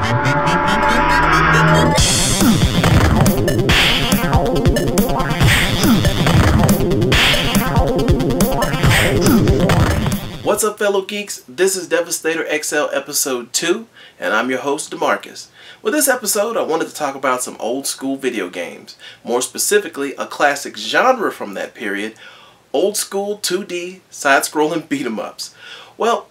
What's up, fellow geeks? This is devast8orXL Episode 2, and I'm your host, DeMarcus. With this episode, I wanted to talk about some old school video games. More specifically, a classic genre from that period, old school 2D side-scrolling beat-em-ups. Well,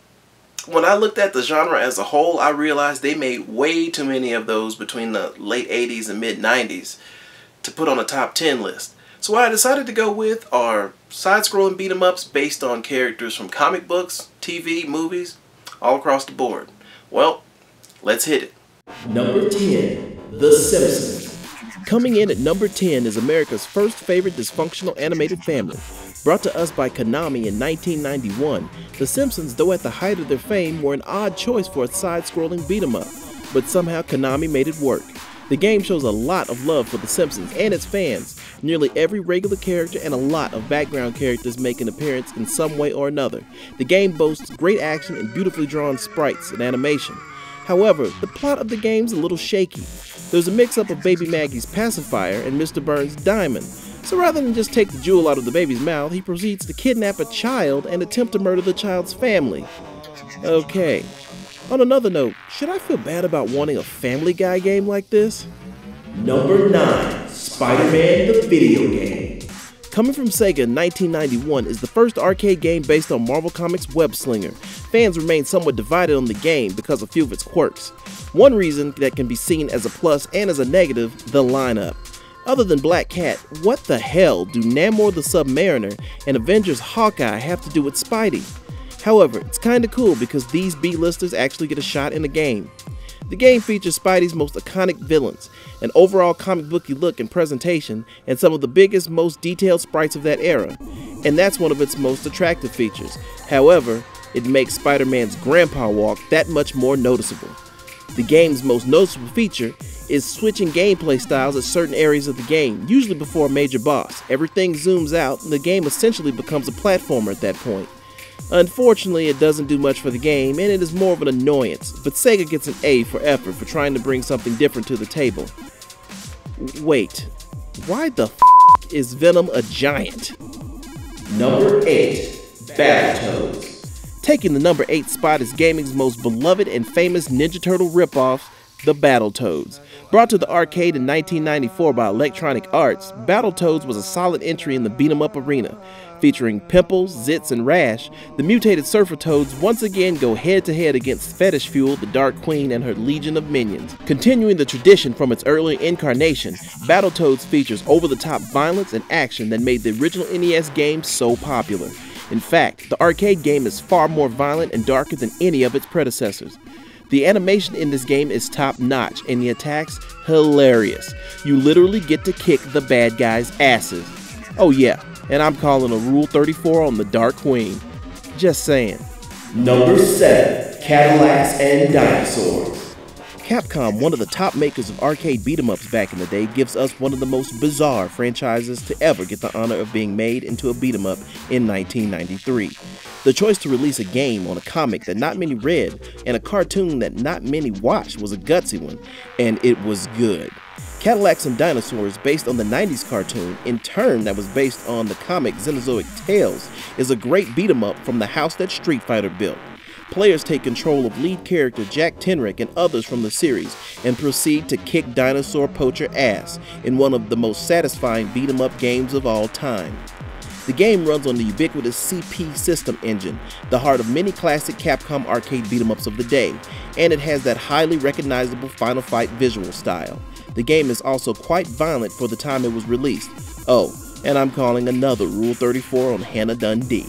when I looked at the genre as a whole, I realized they made way too many of those between the late 80s and mid-90s to put on a top 10 list. So what I decided to go with are side-scrolling beat-em-ups based on characters from comic books, TV, movies, all across the board. Well, let's hit it. Number 10, The Simpsons. Coming in at number 10 is America's first favorite dysfunctional animated family. Brought to us by Konami in 1991, The Simpsons, though at the height of their fame, were an odd choice for a side-scrolling beat-em-up, but somehow Konami made it work. The game shows a lot of love for The Simpsons and its fans. Nearly every regular character and a lot of background characters make an appearance in some way or another. The game boasts great action and beautifully drawn sprites and animation. However, the plot of the game's a little shaky. There's a mix-up of Baby Maggie's pacifier and Mr. Burns' diamond. So rather than just take the jewel out of the baby's mouth, he proceeds to kidnap a child and attempt to murder the child's family. Okay. On another note, should I feel bad about wanting a Family Guy game like this? Number 9, SpiderMan the video game. Coming from Sega in 1991 is the first arcade game based on Marvel Comics' Web Slinger. Fans remain somewhat divided on the game because of a few of its quirks. One reason that can be seen as a plus and as a negative, the lineup. Other than Black Cat, what the hell do Namor the Submariner and Avengers Hawkeye have to do with Spidey? However, it's kinda cool because these B-listers actually get a shot in the game. The game features Spidey's most iconic villains, an overall comic booky look and presentation, and some of the biggest, most detailed sprites of that era. And that's one of its most attractive features. However, it makes Spider-Man's grandpa walk that much more noticeable. The game's most noticeable feature is switching gameplay styles at certain areas of the game, usually before a major boss. Everything zooms out, and the game essentially becomes a platformer at that point. Unfortunately, it doesn't do much for the game, and it is more of an annoyance, but Sega gets an A for effort for trying to bring something different to the table. Wait, why the f*** is Venom a giant? Number 8, Battletoads. Taking the number 8 spot is gaming's most beloved and famous Ninja Turtle ripoff, the Battletoads. Brought to the arcade in 1994 by Electronic Arts, Battletoads was a solid entry in the beat-em-up arena. Featuring Pimples, Zits, and Rash, the mutated Surfer Toads once again go head-to-head against Fetish Fuel, the Dark Queen, and her legion of minions. Continuing the tradition from its earlier incarnation, Battletoads features over-the-top violence and action that made the original NES game so popular. In fact, the arcade game is far more violent and darker than any of its predecessors. The animation in this game is top-notch, and the attacks hilarious. You literally get to kick the bad guys' asses. Oh yeah, and I'm calling a Rule 34 on the Dark Queen. Just saying. Number 7, Cadillacs and Dinosaurs. Capcom, one of the top makers of arcade beat-em-ups back in the day, gives us one of the most bizarre franchises to ever get the honor of being made into a beat-em-up in 1993. The choice to release a game on a comic that not many read and a cartoon that not many watched was a gutsy one, and it was good. Cadillacs and Dinosaurs, based on the 90s cartoon, in turn that was based on the comic Xenozoic Tales, is a great beat-em-up from the house that Street Fighter built. Players take control of lead character Jack Tenrick and others from the series and proceed to kick dinosaur poacher ass in one of the most satisfying beat-em-up games of all time. The game runs on the ubiquitous CP system engine, the heart of many classic Capcom arcade beat-em-ups of the day, and it has that highly recognizable Final Fight visual style. The game is also quite violent for the time it was released. Oh, and I'm calling another Rule 34 on Hannah Dundee.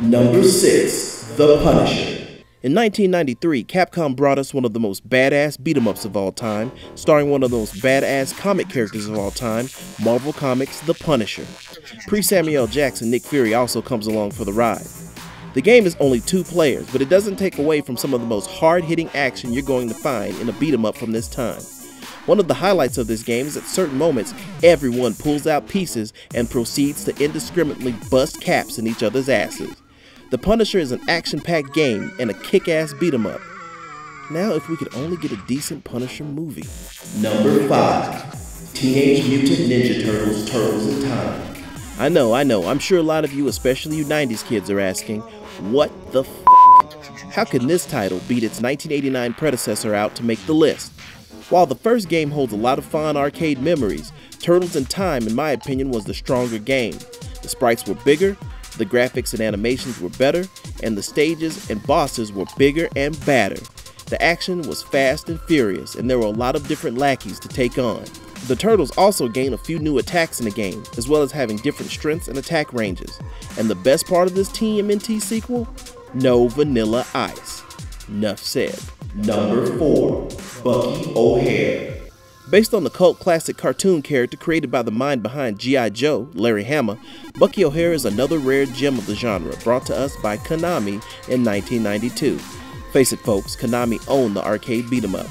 Number 6, The Punisher. In 1993, Capcom brought us one of the most badass beat-em-ups of all time, starring one of the most badass comic characters of all time, Marvel Comics' The Punisher. Pre-Samuel Jackson, Nick Fury also comes along for the ride. The game is only 2 players, but it doesn't take away from some of the most hard-hitting action you're going to find in a beat-em-up from this time. One of the highlights of this game is at certain moments, everyone pulls out pieces and proceeds to indiscriminately bust caps in each other's asses. The Punisher is an action-packed game and a kick-ass beat-em-up. Now if we could only get a decent Punisher movie. Number 5. Teenage Mutant Ninja Turtles, Turtles in Time. I know, I'm sure a lot of you, especially you 90s kids, are asking, what the f***? How can this title beat its 1989 predecessor out to make the list? While the first game holds a lot of fond arcade memories, Turtles in Time, in my opinion, was the stronger game. The sprites were bigger, the graphics and animations were better, and the stages and bosses were bigger and badder. The action was fast and furious, and there were a lot of different lackeys to take on. The Turtles also gained a few new attacks in the game, as well as having different strengths and attack ranges. And the best part of this TMNT sequel? No vanilla ice. Nuff said. Number 4. Bucky OHare. Based on the cult classic cartoon character created by the mind behind G.I. Joe, Larry Hama, Bucky OHare is another rare gem of the genre brought to us by Konami in 1992. Face it folks, Konami owned the arcade beat-em-up.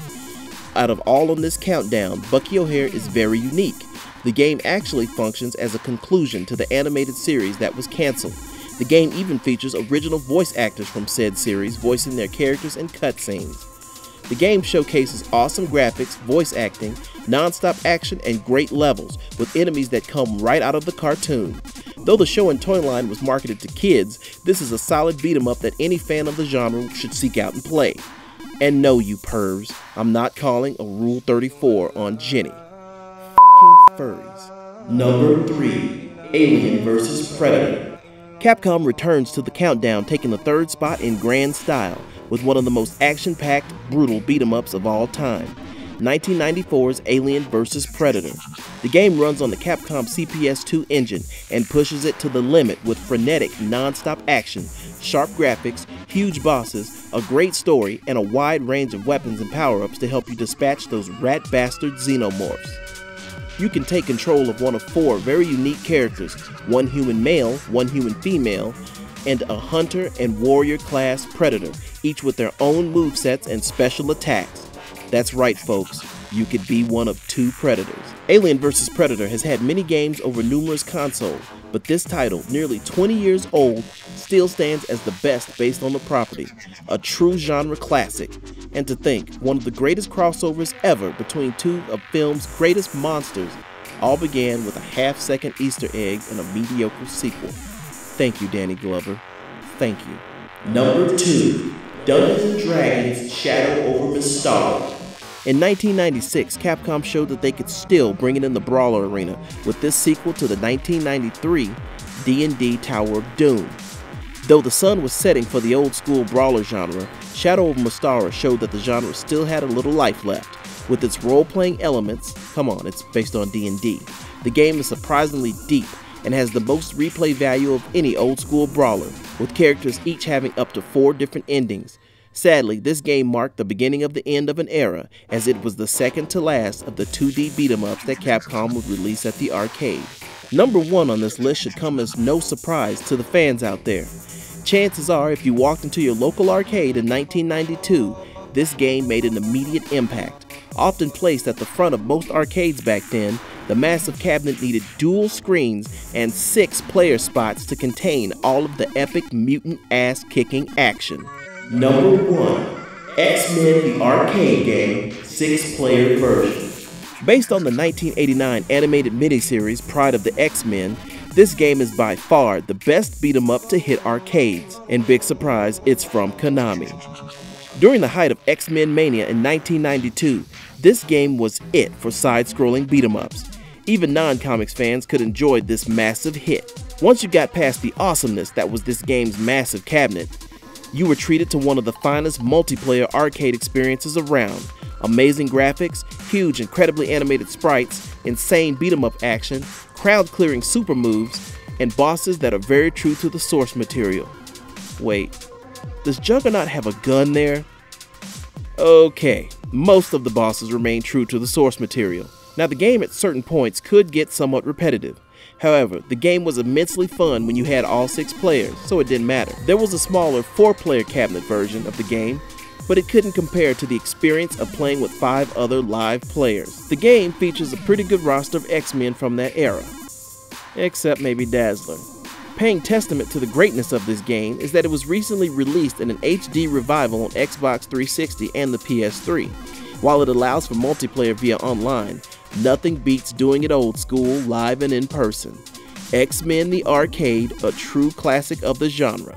Out of all on this countdown, Bucky OHare is very unique. The game actually functions as a conclusion to the animated series that was cancelled. The game even features original voice actors from said series voicing their characters in cutscenes. The game showcases awesome graphics, voice acting, non-stop action, and great levels, with enemies that come right out of the cartoon. Though the show and toy line was marketed to kids, this is a solid beat-em-up that any fan of the genre should seek out and play. And no, you pervs, I'm not calling a Rule 34 on Jenny. F***ing furries. Number 3. Alien vs. Predator. Capcom returns to the countdown, taking the third spot in grand style, with one of the most action-packed, brutal beat-em-ups of all time, 1994's Alien vs. Predator. The game runs on the Capcom CPS-2 engine and pushes it to the limit with frenetic, non-stop action, sharp graphics, huge bosses, a great story, and a wide range of weapons and power-ups to help you dispatch those rat bastard xenomorphs. You can take control of one of 4 very unique characters, one human male, one human female, and a hunter and warrior class predator, each with their own movesets and special attacks. That's right folks, you could be one of 2 predators. Alien vs. Predator has had many games over numerous consoles, but this title, nearly 20 years old, still stands as the best based on the property, a true genre classic. And to think, one of the greatest crossovers ever between 2 of film's greatest monsters all began with a half-second Easter egg and a mediocre sequel. Thank you, Danny Glover. Thank you. Number 2. Dungeons & Dragons Shadow over Mystara. In 1996, Capcom showed that they could still bring it in the brawler arena with this sequel to the 1993 D&D Tower of Doom. Though the sun was setting for the old-school brawler genre, Shadow over Mystara showed that the genre still had a little life left. With its role-playing elements, come on, it's based on D&D, the game is surprisingly deep and has the most replay value of any old-school brawler, with characters each having up to 4 different endings. Sadly, this game marked the beginning of the end of an era, as it was the second to last of the 2D beat-em-ups that Capcom would release at the arcade. Number 1 on this list should come as no surprise to the fans out there. Chances are, if you walked into your local arcade in 1992, this game made an immediate impact. Often placed at the front of most arcades back then, the massive cabinet needed dual screens and 6 player spots to contain all of the epic mutant ass-kicking action. Number 1. XMen the arcade game, 6-player version. Based on the 1989 animated miniseries Pride of the XMen, this game is by far the best beat-em-up to hit arcades, and big surprise, it's from Konami. During the height of X-Men Mania in 1992, this game was it for side-scrolling beat-em-ups. Even non-comics fans could enjoy this massive hit. Once you got past the awesomeness that was this game's massive cabinet, you were treated to one of the finest multiplayer arcade experiences around. Amazing graphics, huge incredibly animated sprites, insane beat-em-up action, crowd-clearing super moves, and bosses that are very true to the source material. Wait, does Juggernaut have a gun there? Okay, most of the bosses remain true to the source material. Now the game at certain points could get somewhat repetitive. However, the game was immensely fun when you had all 6 players, so it didn't matter. There was a smaller 4-player cabinet version of the game, but it couldn't compare to the experience of playing with 5 other live players. The game features a pretty good roster of X-Men from that era. Except maybe Dazzler. paying testament to the greatness of this game is that it was recently released in an HD revival on Xbox 360 and the PS3. While it allows for multiplayer via online, nothing beats doing it old school, live and in person. XMen the Arcade, a true classic of the genre.